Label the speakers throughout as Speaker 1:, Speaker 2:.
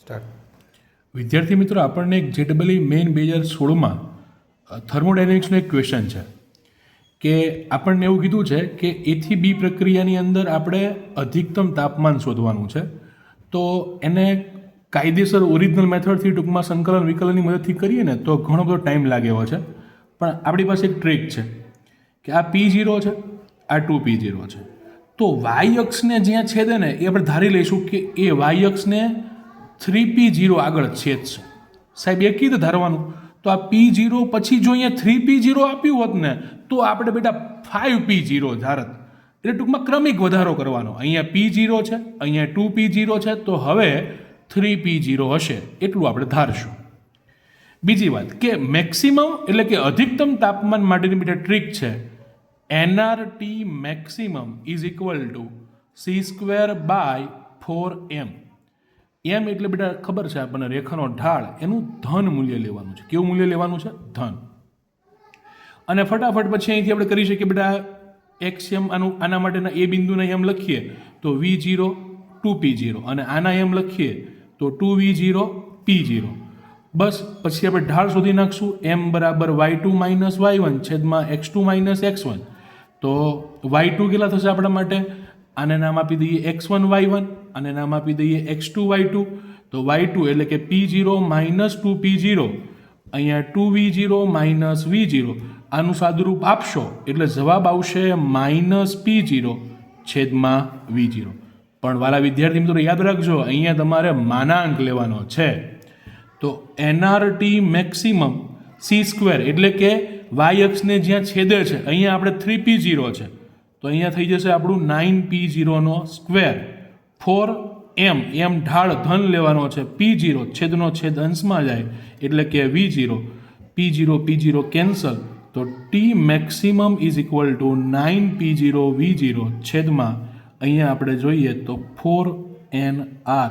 Speaker 1: Start.
Speaker 2: વિદ્યાર્થી મિત્રો, આપણને એક JEE મેઇન 2016માં થર્મોડાયનેમિક્સનો એક ક્વેશ્ચન છે કે આપણને એવું કીધું છે કે A થી B પ્રક્રિયાની અંદર આપણે અધિકતમ તાપમાન શોધવાનું છે। તો એને કાયદેસર ઓરિજિનલ મેથડથી ટૂંકમાં સંકલન વિકલનની મદદથી કરીએ ને તો ઘણો બધો ટાઈમ લાગે એવો છે, પણ આપણી પાસે એક ટ્રીક છે કે આ P0 છે, આ 2P0 છે, તો y અક્ષને જ્યાં છેદે ને એ આપણે ધારી લઈશું કે એ y અક્ષને 3P0 આગળ છેદશે। સાહેબ એ કીધું ધારવાનું, તો આ P0 પછી જો અહીંયા 3P0 આપ્યું હોત ને તો આપણે બેટા 5P0 ધારત, એટલે ટૂંકમાં ક્રમિક વધારો કરવાનો। અહીંયા P0 છે, અહીંયા 2P0 છે, તો હવે 3P0 હશે એટલું આપણે ધારશું। બીજી વાત કે મેક્સિમમ એટલે કે અધિકતમ તાપમાન માટેની બેટા ટ્રીક છે nRT maximum is equal to c²/4m। એમ એટલે બેટા ખબર છે આપણને રેખાનો ઢાળ, એનું ધન મૂલ્ય લેવાનું છે। કેવું મૂલ્ય લેવાનું છે? ધન। અને ફટાફટ પછી અહીંથી આપણે કરી શકીએ બેટા એક્સ એમ, આના માટેના એ બિંદુના એમ લખીએ તો V0 2P0, અને આના એમ લખીએ તો 2V0 P0। બસ પછી આપણે ઢાળ શોધી નાખશું, m બરાબર y2 માઇનસ y1 છેદમાં x2 માઇનસ x1। તો y2 કેટલા થશે આપણા માટે? આને નામ આપી દઈએ x1 y1, અને નામ આપી દઈએ x2 y2। તો y2 એટલે કે P0 માઇનસ 2P0, અહીંયા 2V0 માઇનસ V0, આનું સાદુરૂપ આપશો એટલે જવાબ આવશે માઇનસ P0 છેદમાં V0। પણ વાલા વિદ્યાર્થી મિત્રો યાદ રાખજો, અહીંયા તમારે માનાંક લેવાનો છે। તો nRT મેક્સિમમ c² એટલે કે y અક્ષને જ્યાં છેદે છે અહીંયા આપણે 3P0 છે, તો અહીંયા થઈ જશે આપણું 9P0 નો સ્ક્વેર। 4m, એમ ઢાળ ધન લેવાનો છે, P0 છેદનો છેદ અંશમાં જાય એટલે કે V0, P0 કેન્સલ, તો T maximum is equal to 9P0 V0 છેદમાં અહીંયા આપણે જોઈએ તો 4nR,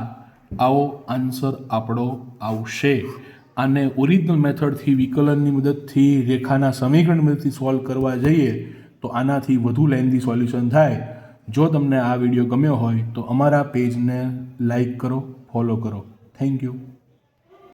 Speaker 2: આવો આન્સર આપણો આવશે। આને ઓરિજિનલ મેથડથી વિકલનની મદદથી રેખાના સમીકરણની મદદથી સોલ્વ કરવા જઈએ તો આનાથી વધુ લેન્ધી સોલ્યુશન થાય। જો તમને આ વિડીયો ગમ્યો હોય તો અમારા પેજને લાઈક કરો, ફોલો કરો। Thank you.